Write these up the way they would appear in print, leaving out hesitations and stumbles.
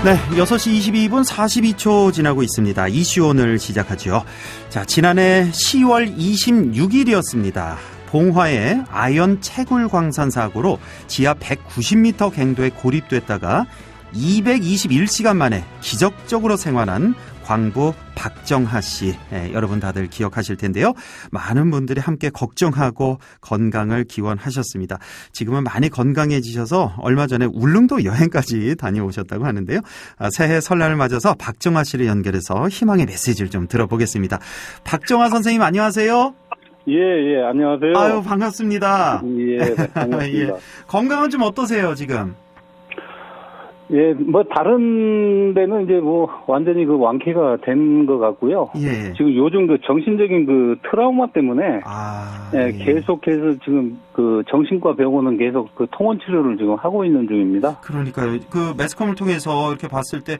네, 6시 22분 42초 지나고 있습니다. 이슈 오늘 시작하죠. 자, 지난해 10월 26일이었습니다. 봉화의 아연 채굴 광산 사고로 지하 190m 갱도에 고립됐다가 221시간 만에 기적적으로 생還한 광부 박정하 씨, 여러분 다들 기억하실 텐데요. 많은 분들이 함께 걱정하고 건강을 기원하셨습니다. 지금은 많이 건강해지셔서 얼마 전에 울릉도 여행까지 다녀오셨다고 하는데요. 새해 설날을 맞아서 박정하 씨를 연결해서 희망의 메시지를 좀 들어보겠습니다. 박정하 선생님 안녕하세요. 예, 안녕하세요. 아유, 반갑습니다. 예, 반갑습니다. 예. 건강은 좀 어떠세요, 지금? 예, 뭐, 다른 데는 이제 뭐, 완전히 그 완쾌가 된 것 같고요. 예. 지금 요즘 그 정신적인 그 트라우마 때문에. 예, 계속해서 지금 그 정신과 병원은 계속 그 통원 치료를 지금 하고 있는 중입니다. 그러니까요. 그 매스컴을 통해서 이렇게 봤을 때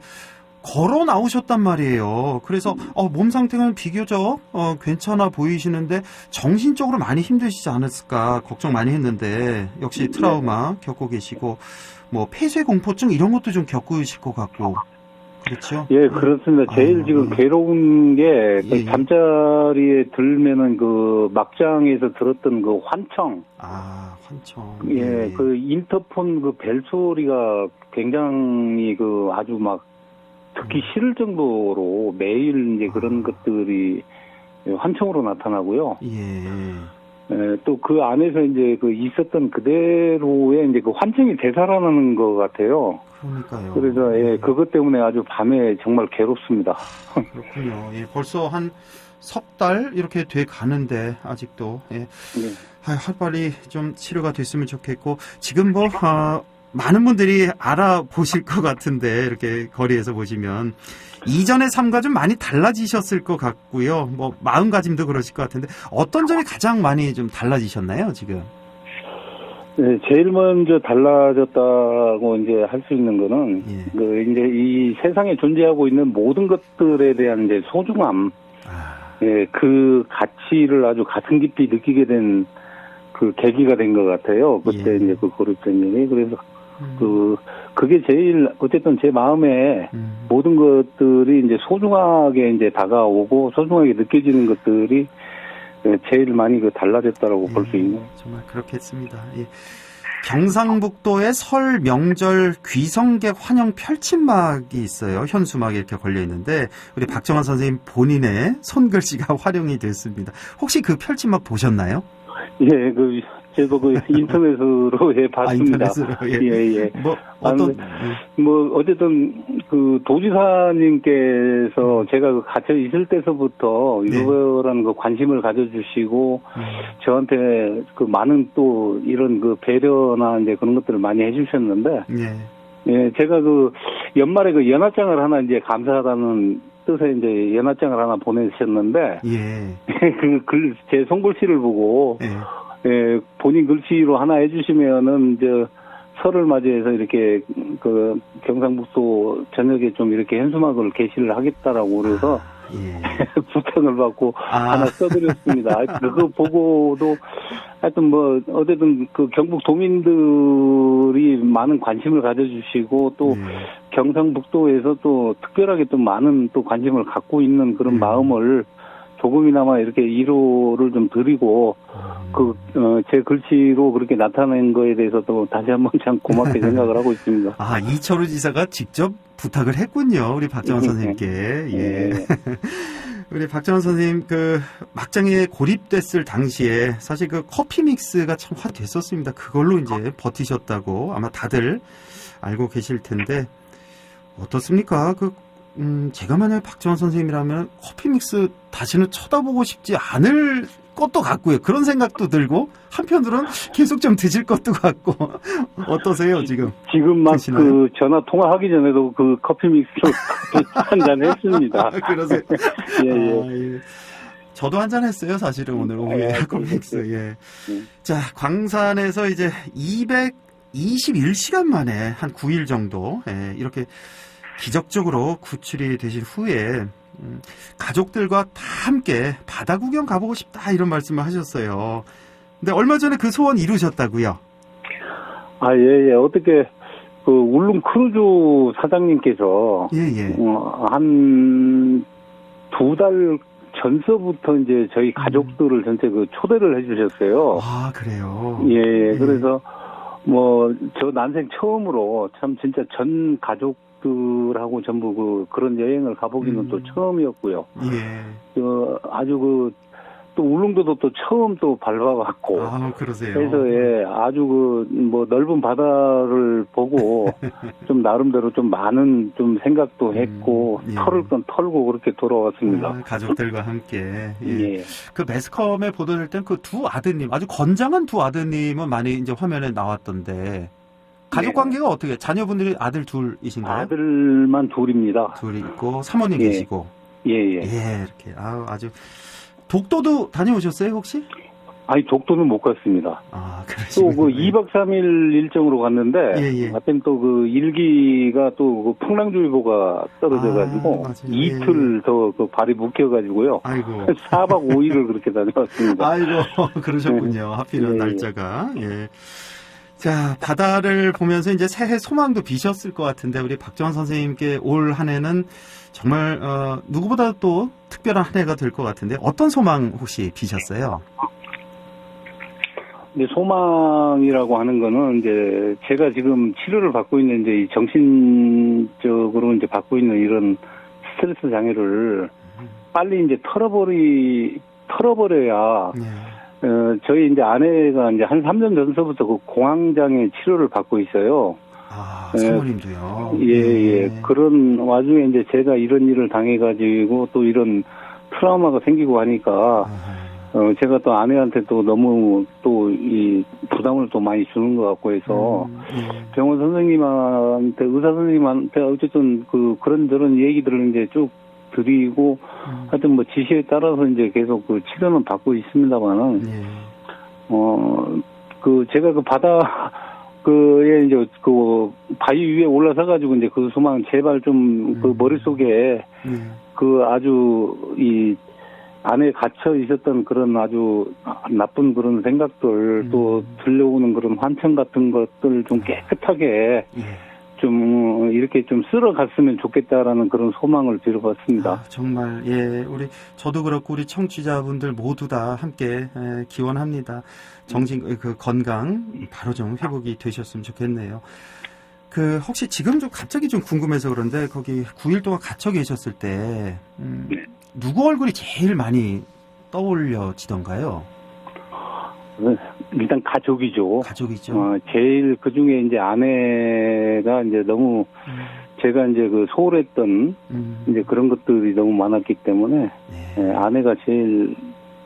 걸어 나오셨단 말이에요. 그래서 몸 상태는 비교적 괜찮아 보이시는데 정신적으로 많이 힘드시지 않았을까 걱정 많이 했는데 역시 트라우마 겪고 계시고 뭐 폐쇄공포증 이런 것도 좀 겪으실 것 같고 그렇죠? 예, 그렇습니다. 제일 지금 괴로운 게 그 잠자리에 들면은 그 막장에서 들었던 그 환청. 환청. 예, 그 인터폰 그 벨 소리가 굉장히 그 아주 막 듣기 싫을 정도로 매일 이제 그런 것들이 환청으로 나타나고요. 예, 또 그 안에서 이제 그 있었던 그대로의 이제 그 환청이 되살아나는 것 같아요. 그러니까요. 그래서 예, 그것 때문에 아주 밤에 정말 괴롭습니다. 그렇군요. 예, 벌써 한 석 달 이렇게 돼 가는데 아직도 빨리 좀 치료가 됐으면 좋겠고 지금 뭐 많은 분들이 알아보실 것 같은데 이렇게 거리에서 보시면 이전의 삶과 좀 많이 달라지셨을 것 같고요. 뭐 마음가짐도 그러실 것 같은데 어떤 점이 가장 많이 좀 달라지셨나요, 지금? 네, 제일 먼저 달라졌다고 이제 할 수 있는 거는 그 이제 이 세상에 존재하고 있는 모든 것들에 대한 이제 소중함, 그 가치를 아주 가슴 깊이 느끼게 된 그 계기가 된 것 같아요. 그때 이제 그 고립된 일이 그래서. 그게 제일, 어쨌든 제 마음에 모든 것들이 이제 소중하게 이제 다가오고 소중하게 느껴지는 것들이 제일 많이 그 달라졌다라고 볼 수 있네요. 정말 그렇겠습니다. 예. 경상북도의 설 명절 귀성객 환영 펼침막이 있어요. 현수막이 이렇게 걸려 있는데 우리 박정하 선생님 본인의 손글씨가 활용이 됐습니다. 혹시 그 펼침막 보셨나요? 예, 제가 그 인터넷으로 봤습니다. 인터넷으로 예. 어쨌든 그 도지사님께서 제가 갇혀 있을 때서부터 이거라는 그 관심을 가져주시고 저한테 그 많은 또 이런 그 배려나 이제 그런 것들을 많이 해주셨는데 예, 제가 그 연말에 그 연합장을 하나 이제 감사하다는 뜻에 이제 연합장을 하나 보내셨는데 제 손글씨를 보고 본인 글씨로 하나 해주시면은 설을 맞이해서 이렇게 그 경상북도 전역에 좀 이렇게 현수막을 게시를 하겠다라고 그래서 부탁을 받고 하나 써드렸습니다. 그거 보고도 하여튼 뭐 어쨌든 그 경북 도민들이 많은 관심을 가져주시고 또 경상북도에서 또 특별하게 또 많은 또 관심을 갖고 있는 그런 마음을 조금이나마 이렇게 위로를 좀 드리고 제 글씨로 그렇게 나타낸 거에 대해서도 다시 한번 참 고맙게 생각을 하고 있습니다. 이철우 지사가 직접 부탁을 했군요. 우리 박정하 선생님께. 예. 우리 박정하 선생님 그 막장에 고립됐을 당시에 사실 그 커피 믹스가 참 화됐었습니다. 그걸로 이제 버티셨다고 아마 다들 알고 계실 텐데 어떻습니까? 제가 만약에 박정하 선생님이라면 커피 믹스 다시는 쳐다보고 싶지 않을 것도 같고요. 그런 생각도 들고 한편으로는 계속 좀 드실 것도 같고 어떠세요 지금? 지금 막 그 전화 통화하기 전에도 그 커피 믹스로 한잔 했습니다. 그러세요? 예. 저도 한잔 했어요 사실은 오늘 오후에 커피 믹스. 자 광산에서 이제 221시간 만에 한 9일 정도 이렇게 기적적으로 구출이 되신 후에 가족들과 다 함께 바다 구경 가보고 싶다 이런 말씀을 하셨어요. 근데 얼마 전에 그 소원 이루셨다고요? 예. 어떻게 그 울릉 크루즈 사장님께서 한 2달 전서부터 이제 저희 가족들을 전체 그 초대를 해주셨어요. 아, 그래요? 예. 그래서 뭐 저 난생 처음으로 참 진짜 전 가족들하고 전부 그런 여행을 가보기는 또 처음이었고요. 예. 아주 또 울릉도도 또 처음 또 밟아봤고. 아, 그러세요. 그래서 예, 아주 뭐 넓은 바다를 보고 좀 나름대로 좀 많은 좀 생각도 했고 털을 건 털고 그렇게 돌아왔습니다. 아, 가족들과 함께. 예. 그 매스컴에 보도될 땐 그 두 아드님, 아주 건장한 두 아드님은 많이 이제 화면에 나왔던데. 가족 관계가 어떻게? 자녀분들이 아들 둘이신가요? 아들만 둘입니다. 둘이 있고 사모님 계시고. 예. 이렇게 아주. 독도도 다녀오셨어요, 혹시? 아니, 독도는 못 갔습니다. 아, 그러시군요. 또 2박 3일 일정으로 갔는데, 마침 또 일기가 또 풍랑주의보가 떨어져가지고, 이틀 더 발이 묶여가지고요. 아이고. 4박 5일을 그렇게 다녀왔습니다. 아이고, 그러셨군요. 하필은 날짜가. 예. 자, 바다를 보면서 이제 새해 소망도 비셨을 것 같은데, 우리 박정환 선생님께 올 한 해는 정말, 누구보다 또 특별한 한 해가 될 것 같은데, 어떤 소망 혹시 비셨어요? 이제 소망이라고 하는 거는 이제 제가 지금 치료를 받고 있는 이제 이 정신적으로 이제 받고 있는 이런 스트레스 장애를 빨리 이제 털어버려야, 저희 이제 아내가 이제 한 3년 전서부터 그 공황장애 치료를 받고 있어요. 아, 사모님도요? 예. 그런 와중에 이제 제가 이런 일을 당해가지고 또 이런 트라우마가 생기고 하니까, 제가 또 아내한테 또 너무 또 이 부담을 또 많이 주는 것 같고 해서, 병원 선생님한테, 의사 선생님한테 어쨌든 그런저런 얘기들을 이제 쭉 드리고, 하여튼 뭐 지시에 따라서 이제 계속 그 치료는 받고 있습니다만은, 제가 그 바다, 이제 바위 위에 올라서가지고 이제 그 소망 제발 좀 머릿속에 아주 안에 갇혀 있었던 그런 아주 나쁜 그런 생각들 또 들려오는 그런 환청 같은 것들 좀 깨끗하게 좀 이렇게 좀 쓸어갔으면 좋겠다라는 그런 소망을 빌어봤습니다. 아, 정말 저도 그렇고 우리 청취자분들 모두 다 함께 기원합니다. 정신 건강 바로 좀 회복이 되셨으면 좋겠네요. 혹시 지금 좀 갑자기 좀 궁금해서 그런데 거기 9일 동안 갇혀 계셨을 때 누구 얼굴이 제일 많이 떠올려지던가요? 일단 가족이죠. 가족이죠. 제일 그 중에 이제 아내가 이제 너무 제가 이제 소홀했던 이제 그런 것들이 너무 많았기 때문에 아내가 제일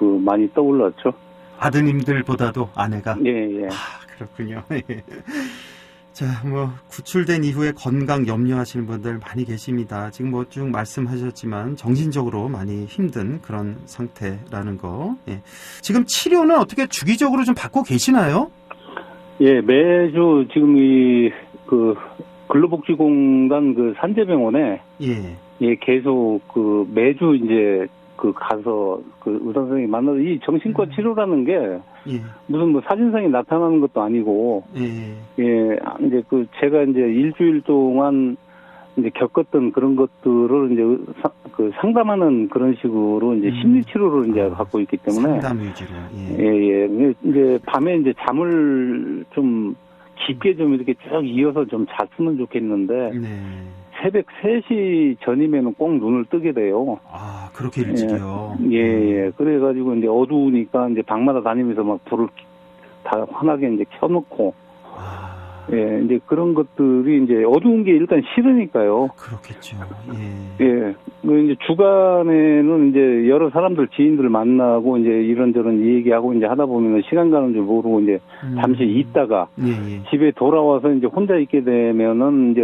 많이 떠올랐죠. 아드님들보다도 아내가. 예. 아, 그렇군요. 자, 구출된 이후에 건강 염려하시는 분들 많이 계십니다. 지금 쭉 말씀하셨지만 정신적으로 많이 힘든 그런 상태라는 거. 지금 치료는 어떻게 주기적으로 좀 받고 계시나요? 예, 매주 지금 근로복지공단 산재병원에 계속 매주 이제 가서 의사 선생님 만나서 이 정신과 치료라는 게 무슨 사진상에 나타나는 것도 아니고 이제 제가 이제 일주일 동안 이제 겪었던 그런 것들을 이제 상담하는 그런 식으로 이제 심리 치료를 이제 받고 있기 때문에 상담 위주로 이제 밤에 이제 잠을 좀 깊게 좀 이렇게 쭉 이어서 좀 잤으면 좋겠는데 새벽 3시 전이면은 꼭 눈을 뜨게 돼요. 아, 그렇게 일찍이요? 예. 그래가지고 이제 어두우니까 이제 방마다 다니면서 막 불을 다 환하게 이제 켜놓고. 이제 그런 것들이 이제 어두운 게 일단 싫으니까요. 그렇겠죠. 이제 주간에는 이제 여러 사람들, 지인들 만나고 이제 이런저런 얘기하고 이제 하다 보면은 시간 가는 줄 모르고 이제 잠시 있다가 집에 돌아와서 이제 혼자 있게 되면은 이제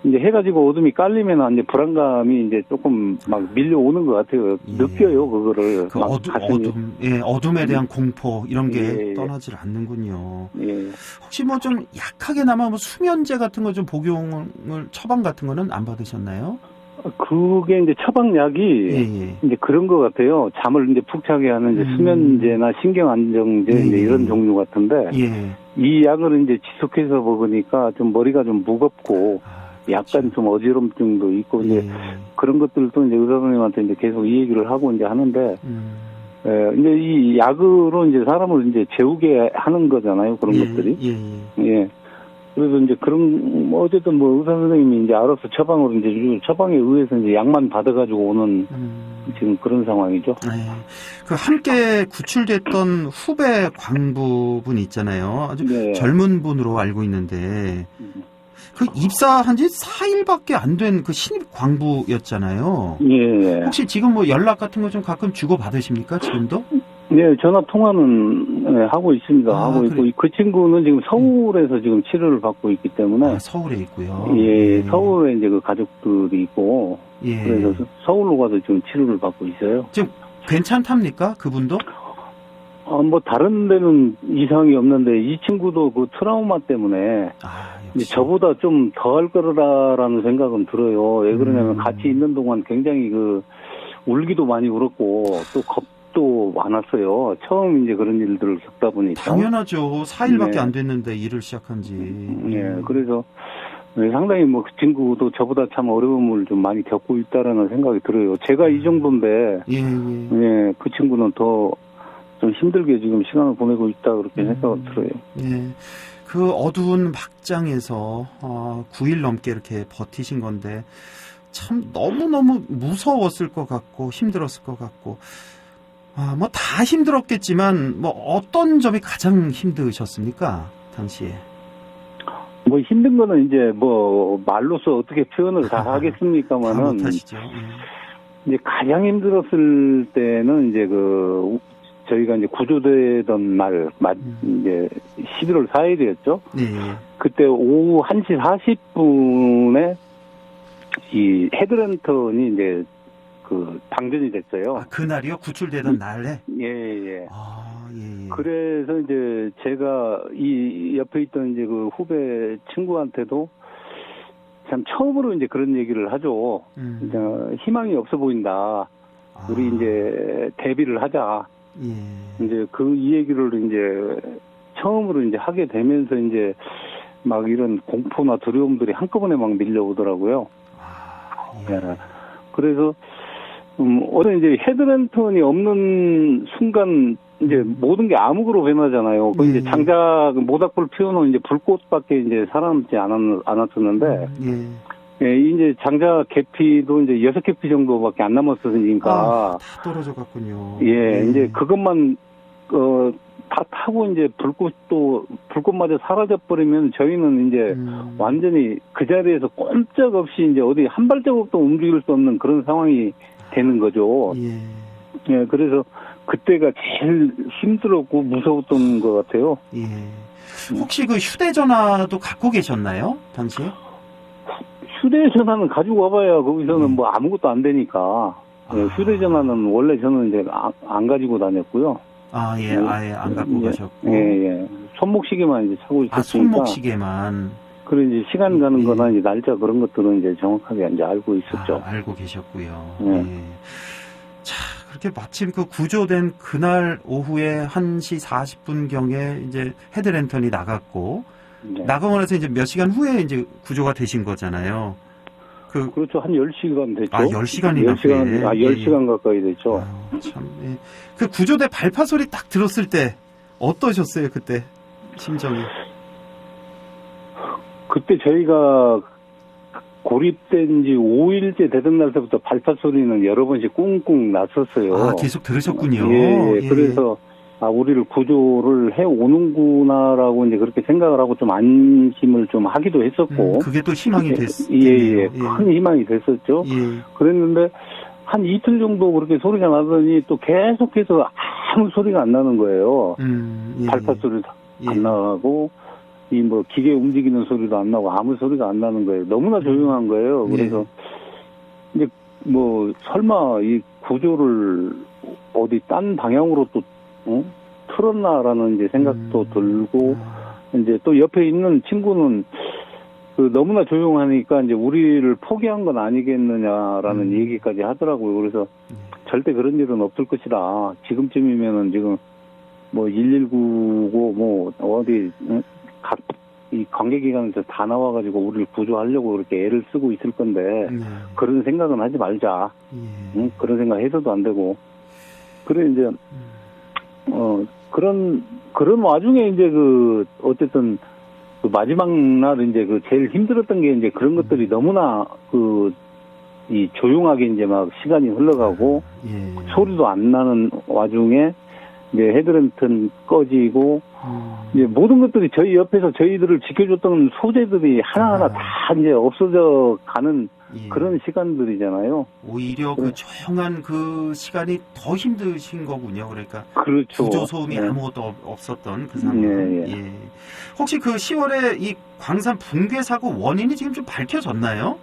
이제 해가 지고 어둠이 깔리면 이제 불안감이 이제 조금 막 밀려오는 것 같아요. 느껴요, 그거를. 어둠에 대한 공포, 이런 게 떠나질 않는군요. 혹시 좀 약하게나마 수면제 같은 거 좀 복용을, 처방 같은 거는 안 받으셨나요? 그게 이제 처방약이 이제 그런 것 같아요. 잠을 이제 푹 자게 하는 이제 수면제나 신경안정제 이제 이런 종류 같은데 이 약을 이제 지속해서 먹으니까 좀 머리가 좀 무겁고 약간 좀 어지럼증도 있고 이제 그런 것들도 이제 의사 선생님한테 이제 계속 이 얘기를 하고 이제 하는데 이제 이 약으로 이제 사람을 이제 재우게 하는 거잖아요. 그런 것들이. 예. 그래서 이제 그런, 어쨌든 의사 선생님이 이제 알아서 처방으로 이제 처방에 의해서 이제 약만 받아가지고 오는 지금 그런 상황이죠. 그 함께 구출됐던 후배 광부분 있잖아요. 아주 젊은 분으로 알고 있는데, 그 입사한 지 4일밖에 안 된 그 신입 광부였잖아요. 예. 혹시 지금 연락 같은 거 좀 가끔 주고 받으십니까, 지금도? 네, 전화 통화는 하고 있습니다. 하고 있고, 그 친구는 지금 서울에서 지금 치료를 받고 있기 때문에. 서울에 있고요. 예, 서울에 이제 그 가족들이 있고. 그래서 서울로 가서 지금 치료를 받고 있어요. 지금 괜찮답니까, 그분도? 다른 데는 이상이 없는데, 이 친구도 그 트라우마 때문에. 이제 저보다 좀 더 할 거라는 생각은 들어요. 왜 그러냐면 같이 있는 동안 굉장히 울기도 많이 울었고, 또 겁도 많았어요. 처음 이제 그런 일들을 겪다 보니까. 당연하죠. 4일밖에 안 됐는데 일을 시작한 지. 그래서 상당히 그 친구도 저보다 참 어려움을 좀 많이 겪고 있다라는 생각이 들어요. 제가 이 정도인데, 그 친구는 더 좀 힘들게 지금 시간을 보내고 있다 그렇게 생각이 들어요. 그 어두운 막장에서 9일 넘게 이렇게 버티신 건데 참 너무너무 무서웠을 것 같고 힘들었을 것 같고 다 힘들었겠지만 어떤 점이 가장 힘드셨습니까? 당시에. 힘든 거는 이제 말로서 어떻게 표현을 다 하겠습니까만은. 다 못하시죠. 이제 가장 힘들었을 때는 이제 저희가 이제 구조되던 날, 이제 11월 4일이었죠. 그때 오후 1시 40분에 이 헤드랜턴이 이제 방전이 됐어요. 그날이요? 구출되던 날에? 예. 그래서 이제 제가 이 옆에 있던 이제 그 후배 친구한테도 참 처음으로 이제 그런 얘기를 하죠. 희망이 없어 보인다. 우리 이제 대비를 하자. 이제 이 얘기를 이제 처음으로 이제 하게 되면서 이제 막 이런 공포나 두려움들이 한꺼번에 막 밀려오더라고요. 그래서 어제 이제 헤드랜턴이 없는 순간 이제 모든 게 암흑으로 변하잖아요. 이제 장작 모닥불 피워놓은 이제 불꽃밖에 이제 살아남지 않았었는데. 이제 장작 계피도 이제 6계피 정도밖에 안 남았으니까. 다 떨어져 갔군요. 이제 그것만, 다 타고 이제 불꽃마저 사라져버리면 저희는 이제 완전히 그 자리에서 꼼짝없이 이제 어디 한 발자국도 움직일 수 없는 그런 상황이 되는 거죠. 그래서 그때가 제일 힘들었고 무서웠던 것 같아요. 혹시 그 휴대전화도 갖고 계셨나요? 당시에? 휴대전화는 가지고 와봐야 거기서는 아무것도 안 되니까. 휴대전화는 원래 저는 이제 안 가지고 다녔고요. 아예 안 갖고 가셨고. 손목시계만 이제 차고 있었으니까. 손목시계만. 그리고 이제 시간 가는 거나 이제 날짜 그런 것들은 이제 정확하게 이제 알고 있었죠. 알고 계셨고요. 자, 그렇게 마침 구조된 그날 오후에 1시 40분경에 이제 헤드랜턴이 나갔고, 나가고 나서 이제 몇 시간 후에 이제 구조가 되신 거잖아요. 그렇죠. 한 10시간 됐죠. 10시간이나 10시간 가까이 됐죠. 참. 그 구조대 발파 소리 딱 들었을 때 어떠셨어요, 그때 심정이? 그때 저희가 고립된 지 5일째 되던 날부터 발파 소리는 여러 번씩 꿍꿍 났었어요. 계속 들으셨군요. 그래서 우리를 구조를 해 오는구나라고 이제 그렇게 생각을 하고 좀 안심을 좀 하기도 했었고. 그게 또 희망이 됐네요. 큰 희망이 됐었죠. 그랬는데 한 이틀 정도 그렇게 소리가 나더니 또 계속해서 아무 소리가 안 나는 거예요. 발파 소리도 안 나고 기계 움직이는 소리도 안 나고 아무 소리가 안 나는 거예요. 너무나 조용한 거예요. 그래서 이제 설마 이 구조를 어디 딴 방향으로 또 틀었나라는 이제 생각도 들고, 이제 또 옆에 있는 친구는 그 너무나 조용하니까 이제 우리를 포기한 건 아니겠느냐라는 얘기까지 하더라고요. 그래서 절대 그런 일은 없을 것이다. 지금쯤이면은 지금 뭐 119고 뭐 어디 각 이 관계기관에서 다 나와가지고 우리를 구조하려고 그렇게 애를 쓰고 있을 건데 그런 생각은 하지 말자. 응? 그런 생각 해서도 안 되고. 그래 이제 그런 와중에 이제 그 어쨌든 그 마지막 날 이제 그 제일 힘들었던 게 이제 그런 것들이 너무나 이 조용하게 이제 막 시간이 흘러가고 소리도 안 나는 와중에 이제 헤드랜턴 꺼지고 이제 모든 것들이 저희 옆에서 저희들을 지켜줬던 소재들이 하나하나 다 이제 없어져 가는 그런 시간들이잖아요. 오히려 그 조용한 그 시간이 더 힘드신 거군요. 그러니까 그렇죠. 구조 소음이 아무것도 없었던 그 상황. 혹시 그 10월에 이 광산 붕괴 사고 원인이 지금 좀 밝혀졌나요?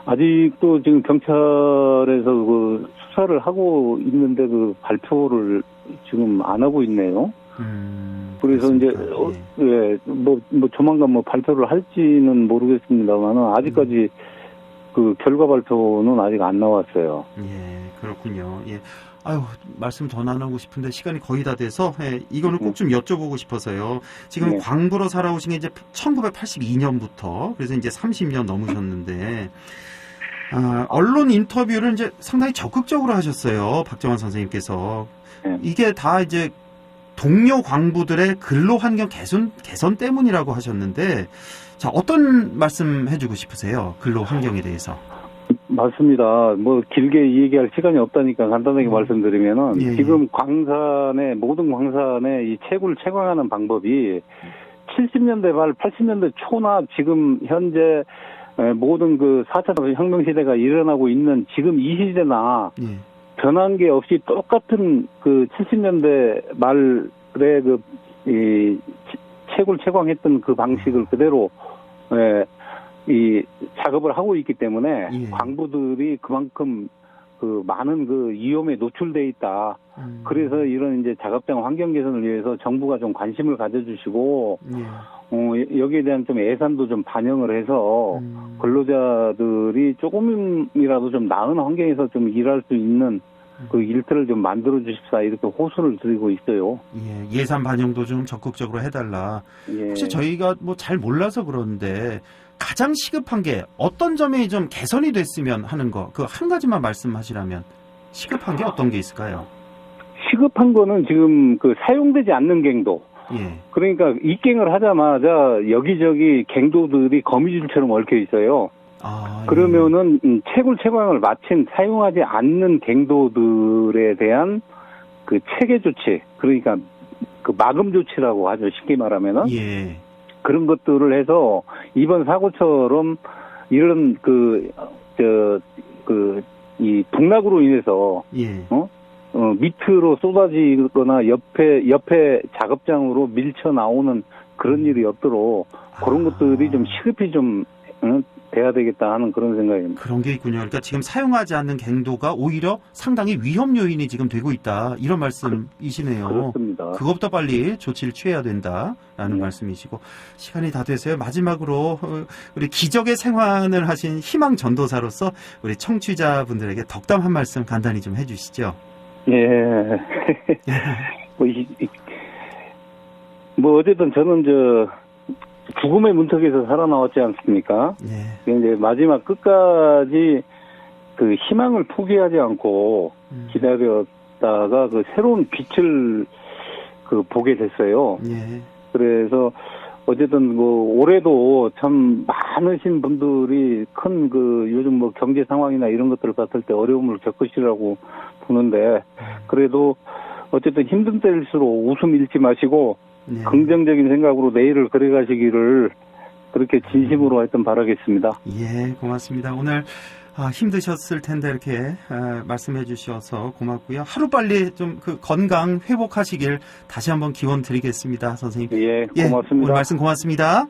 아직도 지금 경찰에서 그 수사를 하고 있는데 그 발표를 지금 안 하고 있네요. 그래서 그렇습니까? 이제 뭐 조만간 뭐 발표를 할지는 모르겠습니다만은 아직까지 그 결과 발표는 아직 안 나왔어요. 그렇군요. 아유, 말씀 더 나누고 싶은데 시간이 거의 다 돼서 이거는 꼭 좀 여쭤보고 싶어서요. 지금 광부로 살아오신 게 이제 1982년부터 그래서 이제 30년 넘으셨는데 언론 인터뷰를 이제 상당히 적극적으로 하셨어요. 박정환 선생님께서. 이게 다 이제 동료 광부들의 근로 환경 개선 때문이라고 하셨는데, 자, 어떤 말씀 해주고 싶으세요? 근로 환경에 대해서. 맞습니다. 뭐 길게 얘기할 시간이 없다니까 간단하게 말씀드리면은 지금 모든 광산의 이 채굴 채광하는 방법이 70년대 말 80년대 초나 지금 현재 모든 그 4차 혁명 시대가 일어나고 있는 지금 이 시대나 변한 게 없이 똑같은 그 70년대 말에 이 채굴 채광했던 그 방식을 그대로 이 작업을 하고 있기 때문에 광부들이 그만큼 그 많은 그 위험에 노출돼 있다. 그래서 이런 이제 작업장 환경 개선을 위해서 정부가 좀 관심을 가져주시고 여기에 대한 좀 예산도 좀 반영을 해서 근로자들이 조금이라도 좀 나은 환경에서 좀 일할 수 있는 그 일터를 좀 만들어 주십사 이렇게 호소를 드리고 있어요. 예산 반영도 좀 적극적으로 해달라. 혹시 저희가 뭐 잘 몰라서 그러는데 가장 시급한 게 어떤 점이 좀 개선이 됐으면 하는 거, 그 한 가지만 말씀하시라면 시급한 게 어떤 게 있을까요? 시급한 거는 지금 그 사용되지 않는 갱도. 그러니까 입갱을 하자마자 여기저기 갱도들이 거미줄처럼 얽혀 있어요. 그러면은 채굴 채광을 마친 사용하지 않는 갱도들에 대한 그 체계 조치, 그러니까 그 마금 조치라고 하죠. 쉽게 말하면은 그런 것들을 해서 이번 사고처럼 이런 이 북락으로 인해서 밑으로 쏟아지거나 옆에 작업장으로 밀쳐 나오는 그런 일이 없도록 그런 것들이 좀 시급히 좀 돼야 되겠다 하는 그런 생각입니다. 그런 게 있군요. 그러니까 지금 사용하지 않는 갱도가 오히려 상당히 위험 요인이 지금 되고 있다. 이런 말씀이시네요. 그렇습니다. 그것보다 빨리 조치를 취해야 된다라는 말씀이시고, 시간이 다 돼서요. 마지막으로 우리 기적의 생환을 하신 희망 전도사로서 우리 청취자분들에게 덕담 한 말씀 간단히 좀 해주시죠. 뭐 어쨌든 저는 죽음의 문턱에서 살아나왔지 않습니까? 이제 마지막 끝까지 그 희망을 포기하지 않고 기다렸다가 그 새로운 빛을 보게 됐어요. 그래서 어쨌든 올해도 참 많으신 분들이 큰 요즘 뭐 경제 상황이나 이런 것들을 봤을 때 어려움을 겪으시라고 보는데 그래도 어쨌든 힘든 때일수록 웃음 잃지 마시고 긍정적인 생각으로 내일을 그려가시기를 그렇게 진심으로 하여튼 바라겠습니다. 고맙습니다. 오늘 힘드셨을 텐데 이렇게 말씀해 주셔서 고맙고요. 하루빨리 좀 그 건강 회복하시길 다시 한번 기원 드리겠습니다. 선생님. 고맙습니다. 오늘 말씀 고맙습니다.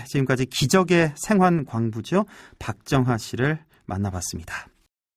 지금까지 기적의 생환 광부죠. 박정하 씨를 만나봤습니다.